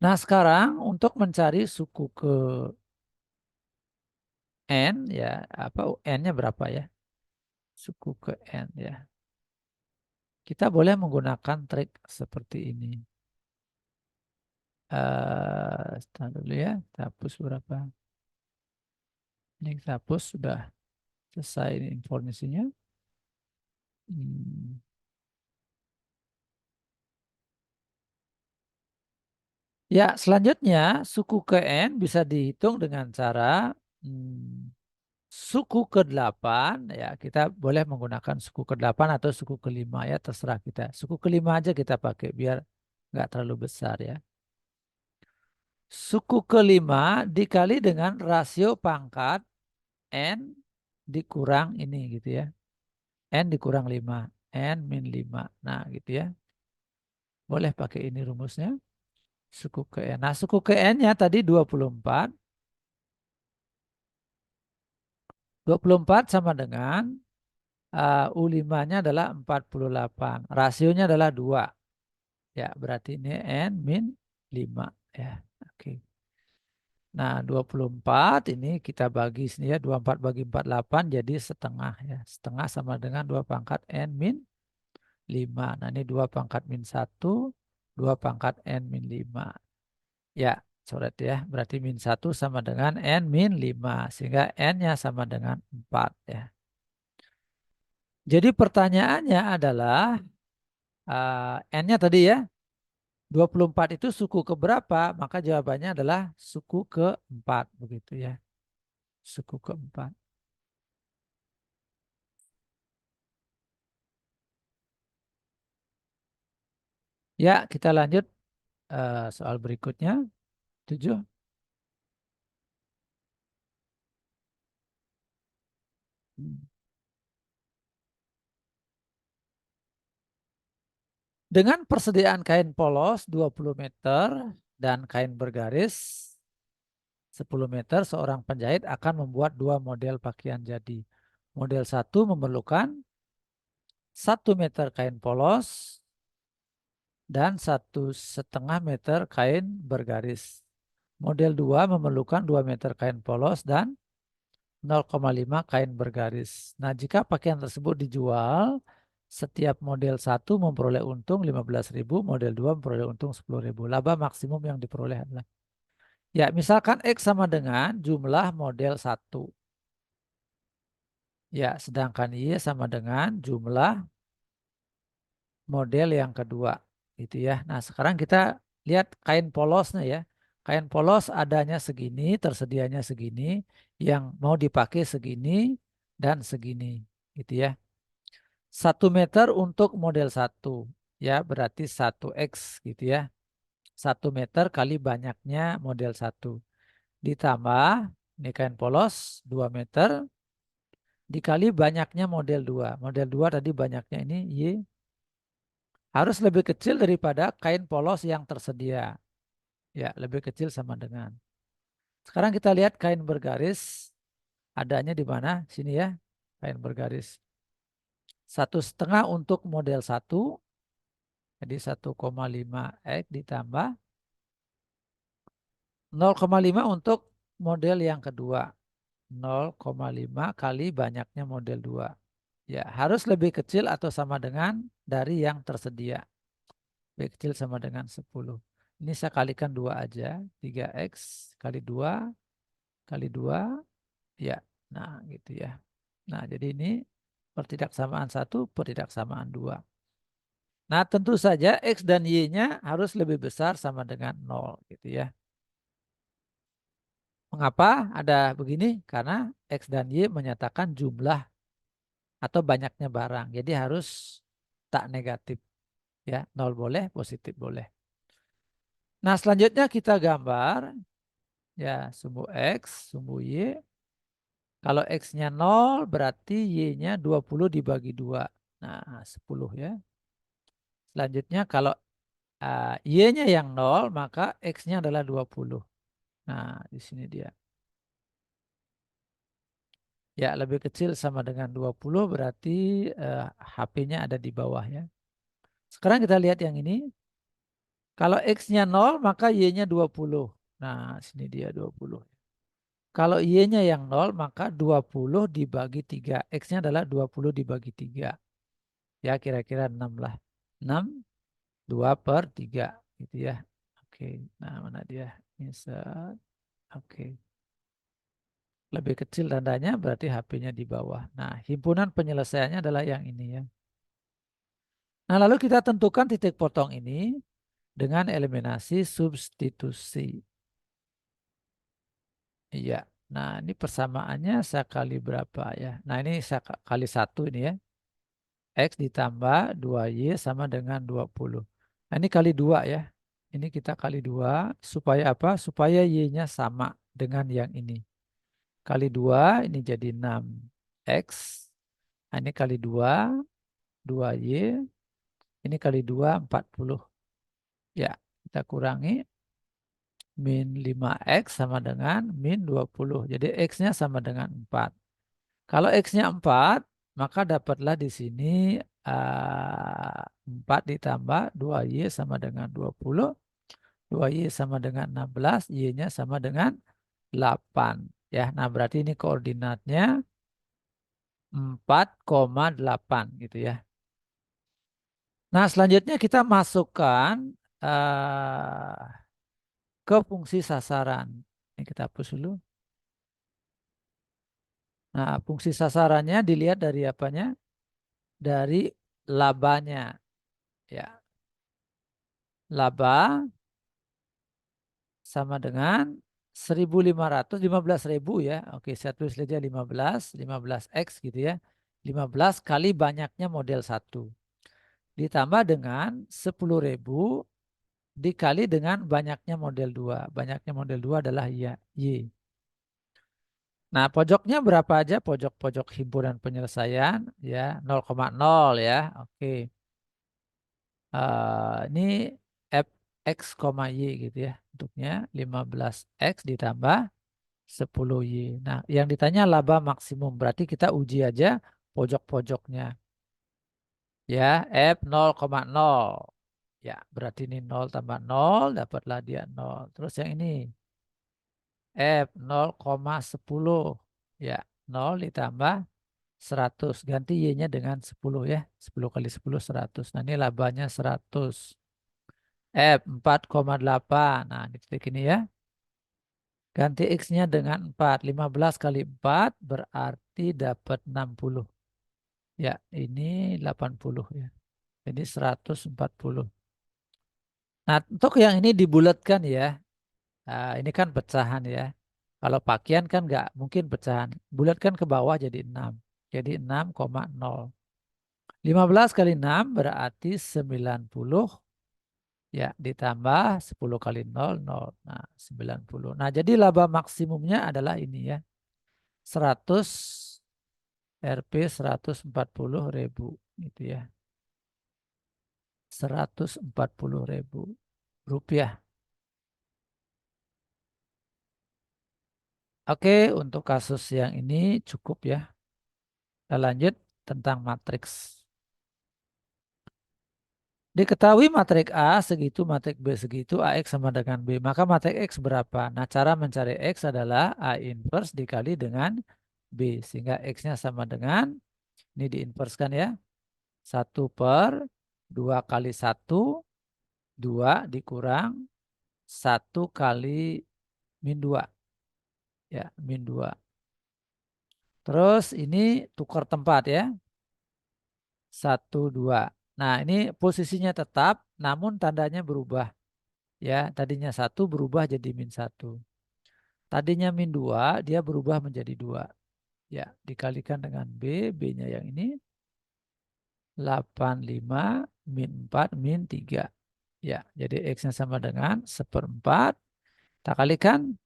S1: Nah, sekarang untuk mencari suku ke N ya, apa N-nya berapa ya? Suku ke N ya. Kita boleh menggunakan trik seperti ini. Tahan dulu ya, kita hapus berapa. Ini kita hapus sudah selesai ini informasinya. Hmm. Ya, selanjutnya suku ke N bisa dihitung dengan cara suku ke-8 ya, kita boleh menggunakan suku ke-8 atau suku ke-5 ya, terserah kita. Suku ke-5 aja kita pakai biar nggak terlalu besar ya. Suku ke-5 dikali dengan rasio pangkat N dikurang ini gitu ya. N dikurang 5, N min 5. Nah gitu ya. Boleh pakai ini rumusnya. Suku ke N. Nah suku ke N-nya tadi 24. 24 sama dengan U5-nya adalah 48. Rasionya adalah 2. Ya, berarti ini N min 5. Ya, oke. Nah, 24 ini kita bagi sini ya. 24 bagi 48 jadi setengah ya. Setengah sama dengan 2 pangkat N min 5. Nah, ini 2 pangkat min 1. 2 pangkat N min 5. Ya, coret ya. Berarti min 1 sama dengan N min 5. Sehingga N-nya sama dengan 4 ya. Jadi pertanyaannya adalah N-nya tadi ya 24 itu suku keberapa? Maka jawabannya adalah suku keempat begitu ya. Suku keempat. Ya, kita lanjut soal berikutnya. 7. Dengan persediaan kain polos 20 meter dan kain bergaris 10 meter, seorang penjahit akan membuat 2 model pakaian jadi. Model 1 memerlukan 1 meter kain polos dan 1,5 meter kain bergaris. Model 2 memerlukan 2 meter kain polos dan 0,5 kain bergaris. Nah, jika pakaian tersebut dijual, setiap model 1 memperoleh untung 15.000, model 2 memperoleh untung 10.000. Laba maksimum yang diperoleh adalah. Ya, misalkan X sama dengan jumlah model 1. Ya, sedangkan Y sama dengan jumlah model yang kedua. Gitu ya. Nah, sekarang kita lihat kain polosnya ya. Kain polos adanya segini, tersedianya segini, yang mau dipakai segini dan segini. Gitu ya. 1 meter untuk model 1. Ya, berarti 1X gitu ya. 1 meter kali banyaknya model 1. Ditambah, ini kain polos 2 meter dikali banyaknya model 2. Model 2 tadi banyaknya ini Y harus lebih kecil daripada kain polos yang tersedia. Ya, lebih kecil sama dengan. Sekarang kita lihat kain bergaris adanya di mana? Sini ya, kain bergaris. 1,5 untuk model 1, jadi 1,5 X ditambah 0,5 untuk model yang kedua. 0,5 kali banyaknya model 2. Ya, harus lebih kecil atau sama dengan dari yang tersedia. Lebih kecil sama dengan 10. Ini saya kalikan 2 aja. 3X kali 2 kali 2. Ya, nah gitu ya. Nah, jadi ini pertidaksamaan 1, pertidaksamaan 2. Nah, tentu saja X dan Y-nya harus lebih besar sama dengan 0 gitu ya. Mengapa ada begini? Karena X dan Y menyatakan jumlah atau banyaknya barang. Jadi harus tak negatif. Ya, 0 boleh, positif boleh. Nah, selanjutnya kita gambar ya sumbu X, sumbu Y. Kalau X-nya 0 berarti Y-nya 20 dibagi 2. Nah, 10 ya. Selanjutnya kalau Y-nya yang 0 maka X-nya adalah 20. Nah, di sini dia. Ya, lebih kecil sama dengan 20 berarti HP-nya ada di bawah ya. Sekarang kita lihat yang ini. Kalau X-nya 0 maka Y-nya 20. Nah, sini dia 20. Kalau Y-nya yang 0 maka 20 dibagi 3. X-nya adalah 20 dibagi 3. Ya, kira-kira 6 lah. 6, 2/3 gitu ya. Oke, nah mana dia? Insert. Oke. Lebih kecil tandanya berarti HP-nya di bawah. Nah, himpunan penyelesaiannya adalah yang ini ya. Nah, lalu kita tentukan titik potong ini dengan eliminasi substitusi. Iya. Nah, ini persamaannya saya kali berapa ya? Nah, ini saya kali 1 ini ya. X ditambah 2Y sama dengan 20. Nah, ini kali 2 ya. Ini kita kali 2 supaya apa? Supaya Y-nya sama dengan yang ini. Kali 2 ini jadi 6X. Nah, ini kali 2, 2Y. Ini kali 2, 40. Ya, kita kurangi. Min 5X sama dengan min 20. Jadi X-nya sama dengan 4. Kalau X-nya 4, maka dapatlah di sini 4 ditambah 2Y sama dengan 20. 2Y sama dengan 16, Y-nya sama dengan 8. Ya, nah berarti ini koordinatnya 4,8 gitu ya. Nah, selanjutnya kita masukkan ke fungsi sasaran. Ini kita hapus dulu. Nah, fungsi sasarannya dilihat dari apanya? Dari labanya. Ya, laba sama dengan 1.500, 15.000 ya. Oke, saya tulis saja 15X gitu ya. 15 kali banyaknya model 1. Ditambah dengan 10.000 dikali dengan banyaknya model 2. Banyaknya model 2 adalah Y. Nah, pojoknya berapa aja? Pojok-pojok himpunan penyelesaian ya 0,0 ya. Oke. Ini F X, Y gitu ya. Bentuknya 15X ditambah 10Y. Nah, yang ditanya laba maksimum. Berarti kita uji aja pojok-pojoknya. Ya, F 0,0. Ya, berarti ini 0 tambah 0, dapatlah dia 0. Terus yang ini, F 0,10. Ya, 0 ditambah 100. Ganti Y-nya dengan 10 ya. 10 kali 10, 100. Nah, ini labanya 100. F 4,8. Nah, di titik ini ya. Ganti X-nya dengan 4. 15 kali 4 berarti dapat 60. Ya, ini 80 ya. Jadi 140. Nah, untuk yang ini dibulatkan ya. Nah, ini kan pecahan ya. Kalau pakaian kan nggak mungkin pecahan. Bulatkan ke bawah jadi 6. Jadi 6,0. 15 kali 6 berarti 90. Ya, ditambah 10 kali 0, 0. Nah, 90. Nah, jadi laba maksimumnya adalah ini ya. 100 Rp 140.000 gitu ya. 140.000 rupiah. Oke, untuk kasus yang ini cukup ya. Kita lanjut tentang matriks. Diketahui matrik A segitu, matrik B segitu, AX sama dengan B. Maka matrik X berapa? Nah, cara mencari X adalah A inverse dikali dengan B. Sehingga X-nya sama dengan, ini diinverskan ya. 1/2 kali 1, 2 dikurang 1 kali -2. Ya, -2. Terus ini tukar tempat ya. 1, 2. Nah, ini posisinya tetap, namun tandanya berubah. Ya, tadinya 1 berubah jadi -1. Tadinya -2, dia berubah menjadi 2. Ya, dikalikan dengan B, B-nya yang ini 85 -4 -3. Ya, jadi X-nya sama dengan 1/4. Kita kalikan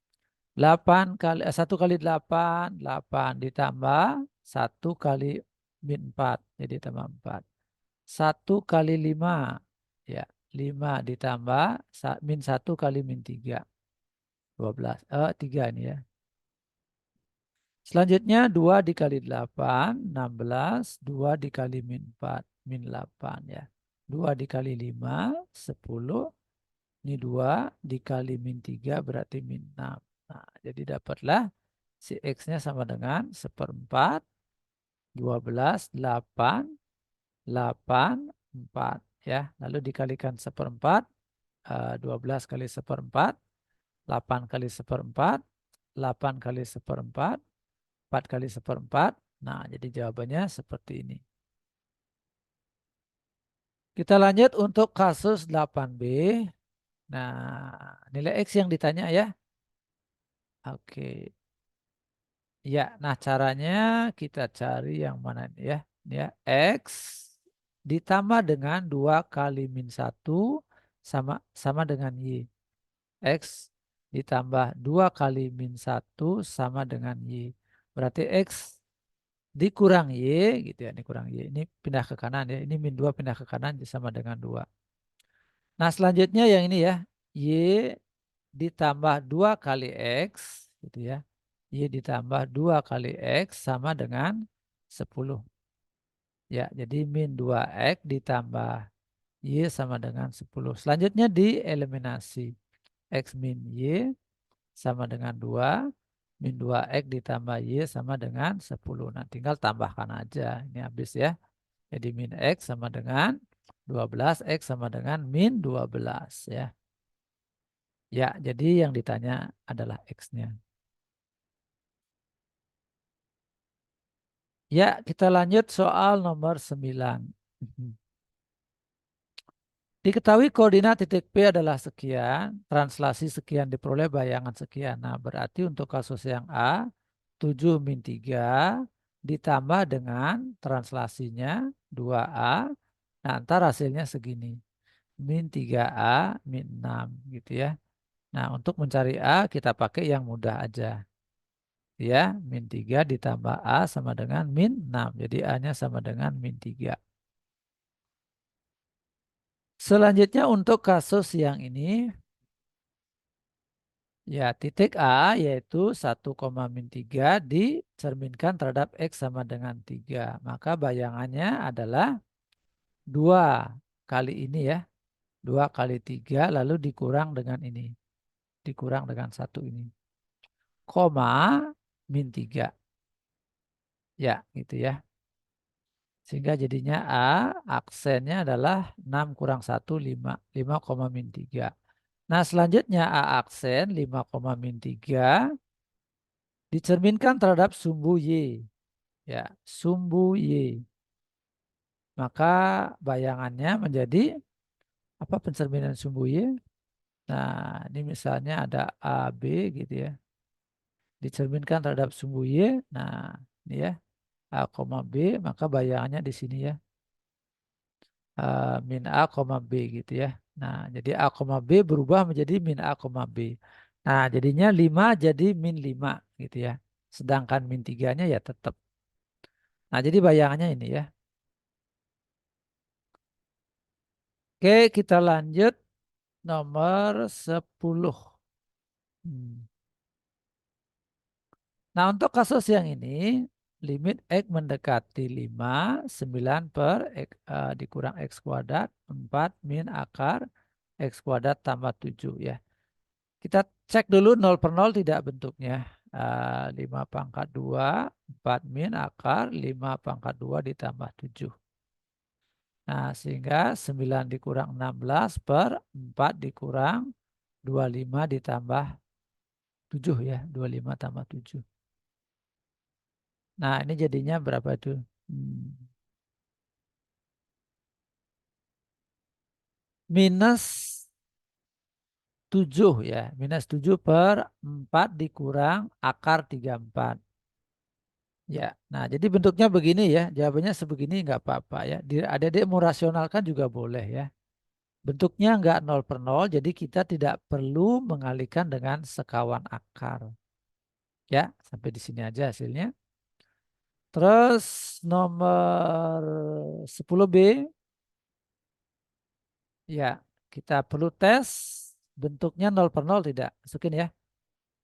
S1: 1 kali 8, 8 ditambah 1 kali -4. Jadi tambah 4. 1 kali 5. Ya, 5 ditambah -1 kali -3. 12. 3 ini ya. Selanjutnya 2 dikali 8, 16. 2 dikali -4, -8 ya. 2 dikali 5, 10. Ini 2 dikali -3 berarti -6. Nah, jadi dapatlah si X-nya sama dengan 1/4, 12, 8, 8, 4. Ya, lalu dikalikan 1/4, 12 kali 1/4, 8 kali 1/4, 8 kali 1/4, 4 kali 1/4. Nah, jadi jawabannya seperti ini. Kita lanjut untuk kasus 8B. Nah, nilai X yang ditanya ya. Oke. Ya, nah caranya kita cari yang mana ini ya. Ini ya, X ditambah dengan 2 kali -1 sama sama dengan Y. X ditambah 2 kali -1 sama dengan Y. Berarti X dikurang Y gitu ya. Ini kurang Y. Ini pindah ke kanan ya. Ini -2 pindah ke kanan sama dengan 2. Nah selanjutnya yang ini ya. Y ditambah 2 kali X gitu ya. Y ditambah 2 kali X sama dengan 10. Ya, jadi -2X ditambah Y sama dengan 10. Selanjutnya dieliminasi. X min Y sama dengan 2. -2X ditambah Y sama dengan 10. Nah, tinggal tambahkan aja. Ini habis ya. Jadi min X sama dengan 12. X sama dengan -12 ya. Ya, jadi yang ditanya adalah X-nya. Ya, kita lanjut soal nomor 9. Diketahui koordinat titik P adalah sekian, translasi sekian diperoleh bayangan sekian. Nah, berarti untuk kasus yang A, 7 min 3 ditambah dengan translasinya 2A. Nah, ntar hasilnya segini. Min 3A, min 6 gitu ya. Nah, untuk mencari A kita pakai yang mudah aja. Ya, min 3 ditambah A sama dengan min 6. Jadi A-nya sama dengan min 3. Selanjutnya untuk kasus yang ini, ya titik A yaitu 1,-3 dicerminkan terhadap X sama dengan 3. Maka bayangannya adalah 2 kali ini ya. 2 kali 3 lalu dikurang dengan ini. Dikurang dengan 1 ini. Koma -3. Ya gitu ya. Sehingga jadinya A aksennya adalah 6 kurang 1, 5. 5,-3. Nah selanjutnya A aksen 5,-3 dicerminkan terhadap sumbu Y. Ya, sumbu Y. Maka bayangannya menjadi apa pencerminan sumbu Y? Nah, ini misalnya ada A, B gitu ya. Dicerminkan terhadap sumbu Y. Nah, ini ya. A, B, maka bayangannya di sini ya. Min A, B gitu ya. Nah, jadi A, B berubah menjadi min A, B. Nah, jadinya 5 jadi -5 gitu ya. Sedangkan -3-nya ya tetap. Nah, jadi bayangannya ini ya. Oke, kita lanjut nomor 10. Hmm. Nah, untuk kasus yang ini, limit X mendekati 5, 9 per X, dikurang X kuadrat, 4 min akar X kuadrat tambah 7 ya. Kita cek dulu 0 per 0 tidak bentuknya. 5 pangkat 2, 4 min akar 5 pangkat 2 ditambah 7. Nah, sehingga 9 dikurang 16 per 4 dikurang 25 ditambah 7 ya. 25 tambah 7. Nah, ini jadinya berapa itu? Hmm. Minus 7 ya. Minus 7 per 4 dikurang akar 34. Ya, nah jadi bentuknya begini ya. Jawabannya sebegini nggak apa-apa ya. Adik-adik mau rasionalkan juga boleh ya. Bentuknya nggak 0 per 0, jadi kita tidak perlu mengalihkan dengan sekawan akar. Ya, sampai di sini aja hasilnya. Terus nomor 10B, ya kita perlu tes bentuknya 0 per 0 tidak. Masukin ya.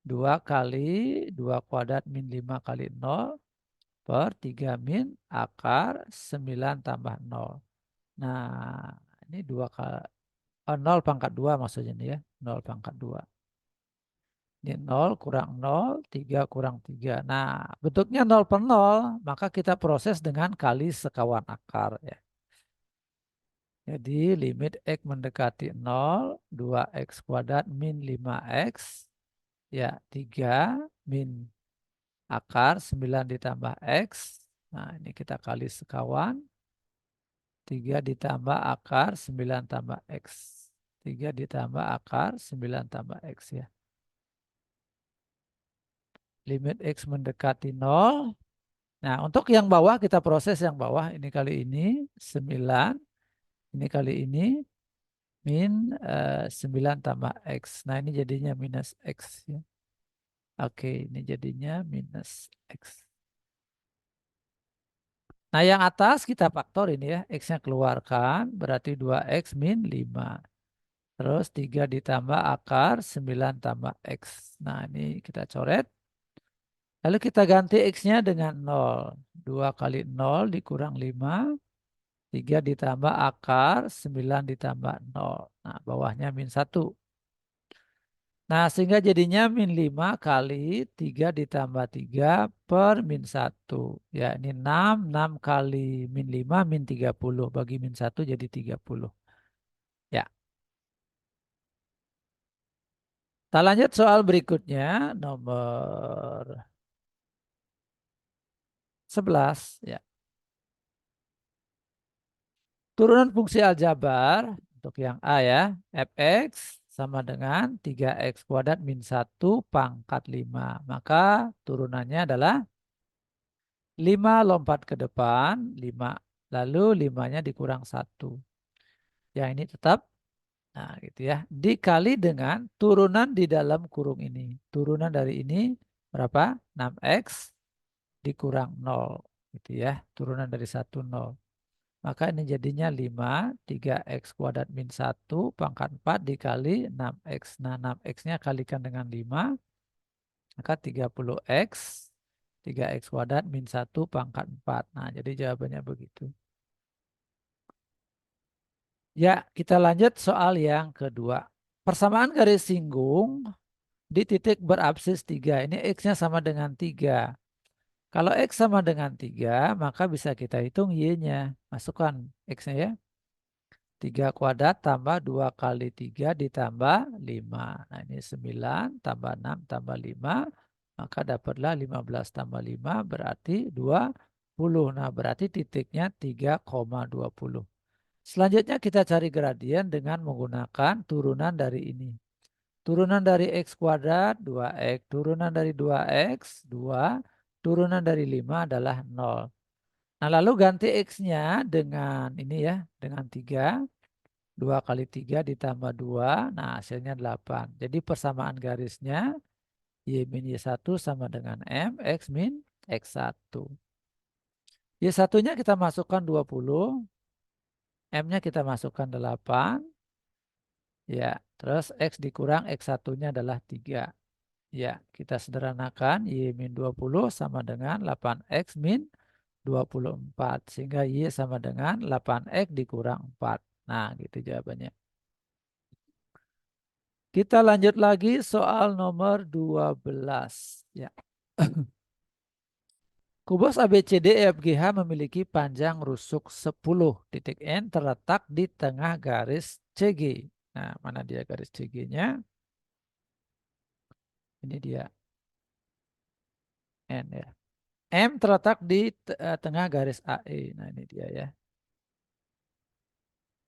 S1: 2 kali 2 kuadrat min 5 kali 0 per 3 min akar 9 tambah 0. Nah, ini 2 kali 0 pangkat 2 maksudnya ini ya. 0 pangkat 2. Ini 0 kurang 0, 3 kurang 3. Nah, bentuknya 0 per 0, maka kita proses dengan kali sekawan akar ya. Jadi limit X mendekati 0, 2X kuadrat min 5X, ya 3 min akar 9 ditambah X. Nah, ini kita kali sekawan. 3 ditambah akar 9 tambah X. 3 ditambah akar 9 tambah X ya. Limit X mendekati 0. Nah, untuk yang bawah kita proses yang bawah. Ini kali ini 9. Ini kali ini min 9 tambah X. Nah, ini jadinya minus X ya. Oke, ini jadinya minus X. Nah, yang atas kita faktor ini ya. X-nya keluarkan, berarti 2X min 5. Terus 3 ditambah akar 9 tambah X. Nah, ini kita coret. Lalu kita ganti X-nya dengan 0. 2 kali 0 dikurang 5. 3 ditambah akar 9 ditambah 0. Nah, bawahnya min 1. Nah, sehingga jadinya min 5 kali 3 ditambah 3 per min 1. Ya, ini 6. 6 kali min 5 min 30. Bagi min 1 jadi 30. Ya. Kita lanjut soal berikutnya. Nomor 11. Ya. Turunan fungsi aljabar untuk yang A ya. Fx sama dengan 3x kuadrat min 1 pangkat 5. Maka turunannya adalah 5 lompat ke depan, 5. Lalu 5-nya dikurang 1. Yang ini tetap, nah gitu ya. Dikali dengan turunan di dalam kurung ini. Turunan dari ini berapa? 6x dikurang 0. Gitu ya. Turunan dari 1, 0. Maka ini jadinya 5, 3x kuadrat min 1 pangkat 4 dikali 6x. Nah, 6x-nya kalikan dengan 5, maka 30x, 3x kuadrat min 1 pangkat 4. Nah, jadi jawabannya begitu. Ya, kita lanjut soal yang kedua. Persamaan garis singgung di titik berabsis 3. Ini x-nya sama dengan 3. Kalau x sama dengan 3, maka bisa kita hitung y-nya. Masukkan x-nya ya. 3 kuadrat tambah 2 kali 3 ditambah 5. Nah ini 9 tambah 6 tambah 5. Maka dapatlah 15 tambah 5 berarti 20. Nah berarti titiknya 3,20. Selanjutnya kita cari gradien dengan menggunakan turunan dari ini. Turunan dari x kuadrat 2x. Turunan dari 2x 2. Turunan dari 5 adalah 0. Nah lalu ganti x-nya dengan ini ya. Dengan 3. 2 kali 3 ditambah 2. Nah hasilnya 8. Jadi persamaan garisnya y min y1 sama dengan m. X min x1. Y1-nya kita masukkan 20. M-nya kita masukkan 8. Ya, terus X dikurang X1-nya adalah 3. Ya, kita sederhanakan Y min 20 sama dengan 8X min 24. Sehingga Y sama dengan 8X dikurang 4. Nah, gitu jawabannya. Kita lanjut lagi soal nomor 12. Ya. Kubus ABCDEFGH memiliki panjang rusuk 10 titik N terletak di tengah garis CG. Nah, mana dia garis CG-nya? Ini dia N ya. M terletak di tengah garis AE. Nah ini dia ya.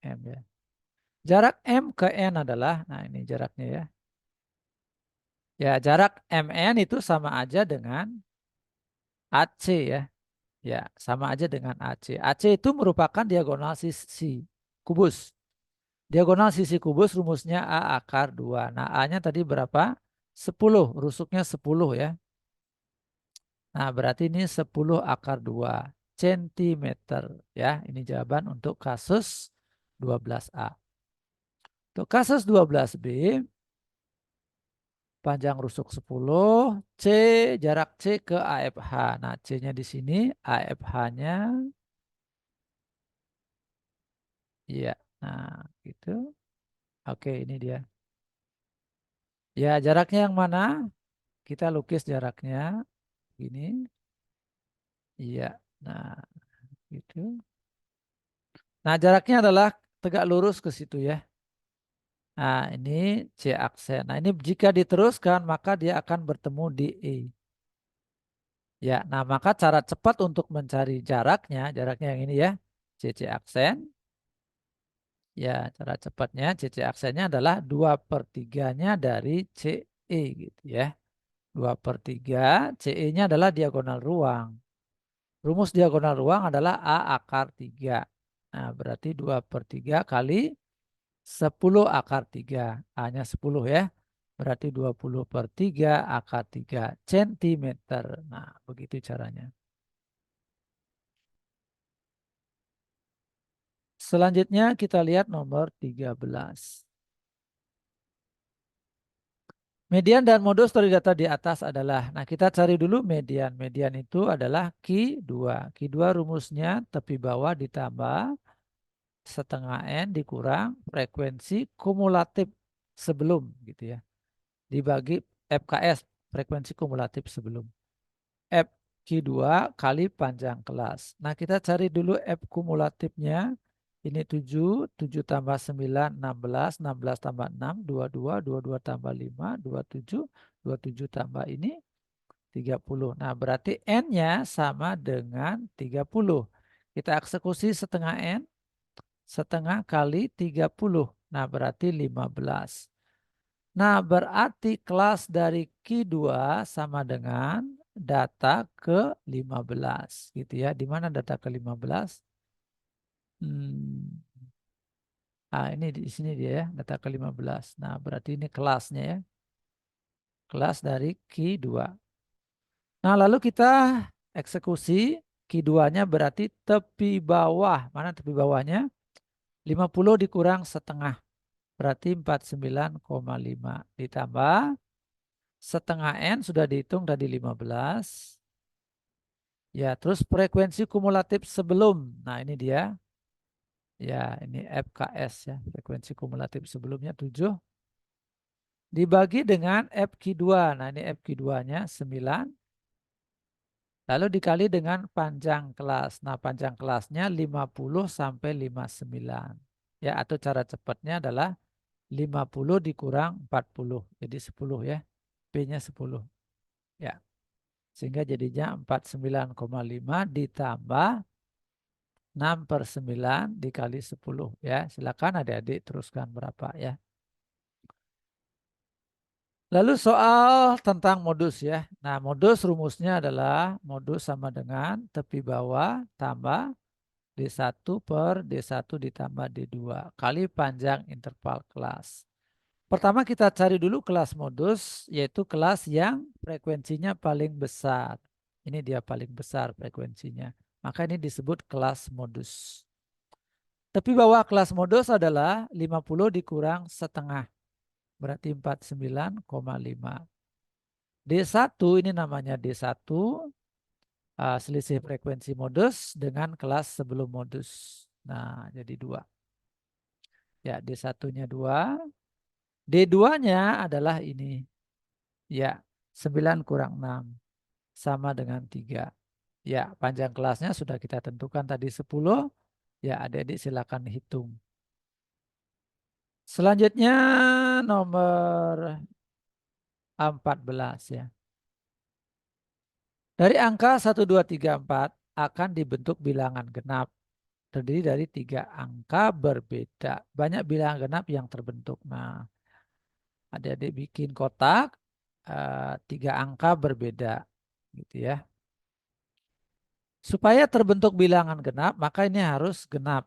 S1: M ya. Jarak M ke N adalah, nah ini jaraknya ya. Ya jarak MN itu sama aja dengan AC ya. Ya sama aja dengan AC. AC itu merupakan diagonal sisi kubus. Diagonal sisi kubus rumusnya A akar 2. Nah A-nya tadi berapa? 10. Rusuknya 10 ya. Nah, berarti ini 10 akar 2 centimeter. Ya, ini jawaban untuk kasus 12A. Untuk kasus 12B, panjang rusuk 10, C, jarak C ke AFH. Nah, C-nya di sini, AFH-nya, iya. Nah, gitu. Oke, ini dia. Ya, jaraknya yang mana? Kita lukis jaraknya. Ini. Iya. Nah, gitu. Nah, jaraknya adalah tegak lurus ke situ ya. Nah, ini C aksen. Nah, ini jika diteruskan maka dia akan bertemu di E. Ya, nah maka cara cepat untuk mencari jaraknya yang ini ya, CC aksen. Ya, cara cepatnya CC aksennya adalah 2/3-nya dari CE gitu ya. 2/3, CE-nya adalah diagonal ruang. Rumus diagonal ruang adalah A akar 3. Nah, berarti 2/3 kali 10 akar 3. A-nya 10 ya. Berarti 20/3 akar 3 centimeter. Nah, begitu caranya. Selanjutnya kita lihat nomor 13. Median dan modus dari data di atas adalah, nah kita cari dulu median. Median itu adalah Q2. Q2 rumusnya tepi bawah ditambah setengah N dikurang frekuensi kumulatif sebelum gitu ya. Dibagi FKS, frekuensi kumulatif sebelum. F Q2 kali panjang kelas. Nah kita cari dulu F kumulatifnya. Ini 7, 7 tambah 9, 16, 16 tambah 6, 22, 22 tambah 5, 27, 27 tambah ini 30. Nah berarti N-nya sama dengan 30. Kita eksekusi setengah N, setengah kali 30. Nah berarti 15. Nah, berarti kelas dari Q2 sama dengan data ke-15 gitu ya. Di mana data ke-15? Hmm. Ah, ini di sini dia ya, data ke-15. Nah, berarti ini kelasnya ya. Kelas dari Q2. Nah, lalu kita eksekusi. Q2-nya berarti tepi bawah. Mana tepi bawahnya? 50 dikurang setengah. Berarti 49,5. Ditambah setengah N sudah dihitung tadi 15. Ya, terus frekuensi kumulatif sebelum. Nah, ini dia. Ya, ini FKS ya. Frekuensi kumulatif sebelumnya 7. Dibagi dengan FQ2. Nah, ini FQ2-nya 9. Lalu dikali dengan panjang kelas. Nah, panjang kelasnya 50 sampai 59. Ya, atau cara cepatnya adalah 50 dikurang 40. Jadi 10 ya. P-nya 10. Ya. Sehingga jadinya 49,5 ditambah 6/9 dikali 10 ya. Silakan adik-adik teruskan berapa ya. Lalu soal tentang modus ya. Nah, modus rumusnya adalah modus sama dengan tepi bawah tambah D1 per D1 ditambah D2 kali panjang interval kelas. Pertama kita cari dulu kelas modus, yaitu kelas yang frekuensinya paling besar. Ini dia paling besar frekuensinya. Maka ini disebut kelas modus. Tepi bawah kelas modus adalah 50 dikurang setengah. Berarti 49,5. D1 ini namanya D1, selisih frekuensi modus dengan kelas sebelum modus. Nah, jadi 2. Ya, D1-nya 2. D2-nya adalah ini. Ya, 9 kurang 6 sama dengan 3. Ya, panjang kelasnya sudah kita tentukan tadi 10. Ya, adik-adik silakan hitung. Selanjutnya nomor 14 ya. Dari angka 1, 2, 3, 4 akan dibentuk bilangan genap. Terdiri dari 3 angka berbeda. Banyak bilangan genap yang terbentuk. Nah, adik-adik bikin kotak 3 angka berbeda. Gitu ya. Supaya terbentuk bilangan genap, maka ini harus genap.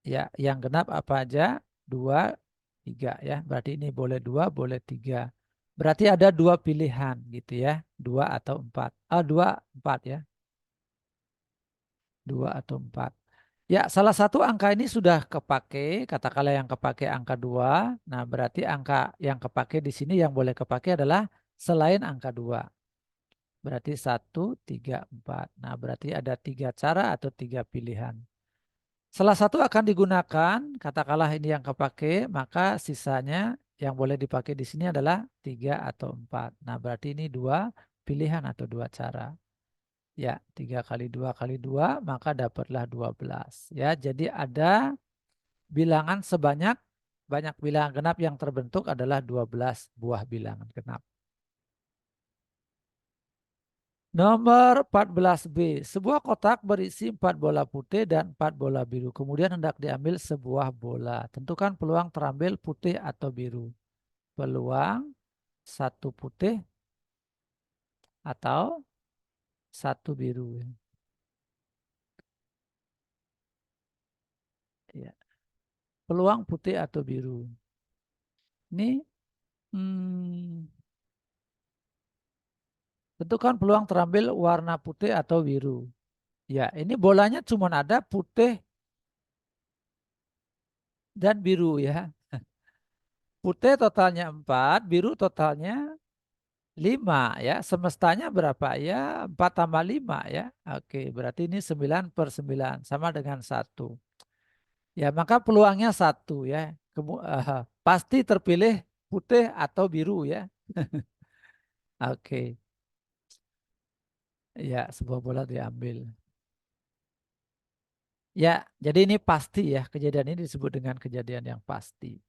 S1: Ya, yang genap apa aja? 2, 3 ya. Berarti ini boleh 2, boleh 3. Berarti ada 2 pilihan gitu ya. 2 atau 4. 2, 4 ya. 2 atau 4. Ya, salah satu angka ini sudah kepake, katakanlah yang kepake angka 2. Nah, berarti angka yang kepake di sini yang boleh kepake adalah selain angka 2. Berarti 1, 3, 4. Nah, berarti ada 3 cara atau 3 pilihan. Salah satu akan digunakan, katakanlah ini yang kepake, maka sisanya yang boleh dipakai di sini adalah 3 atau 4. Nah, berarti ini 2 pilihan atau 2 cara. Ya, 3 kali 2 kali 2, maka dapatlah 12. Ya, jadi ada bilangan sebanyak, banyak bilangan genap yang terbentuk adalah 12 buah bilangan genap. Nomor 14B, sebuah kotak berisi 4 bola putih dan 4 bola biru. Kemudian hendak diambil sebuah bola. Tentukan peluang terambil putih atau biru. Peluang 1 putih atau 1 biru. Ya. Peluang putih atau biru. Ini tentukan peluang terambil warna putih atau biru. Ya, ini bolanya cuma ada putih dan biru ya. Putih totalnya 4, biru totalnya 5 ya. Semestanya berapa ya? 4 tambah 5 ya. Oke, berarti ini 9/9 sama dengan 1. Ya, maka peluangnya 1 ya. Pasti terpilih putih atau biru ya. Oke. Ya, sebuah bola diambil. Ya, jadi ini pasti ya. Kejadian ini disebut dengan kejadian yang pasti.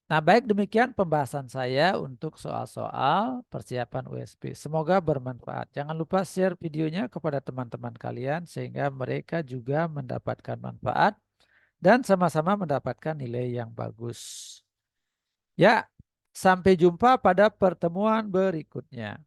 S1: Nah, baik demikian pembahasan saya untuk soal-soal persiapan USP. Semoga bermanfaat. Jangan lupa share videonya kepada teman-teman kalian sehingga mereka juga mendapatkan manfaat dan sama-sama mendapatkan nilai yang bagus. Ya, sampai jumpa pada pertemuan berikutnya.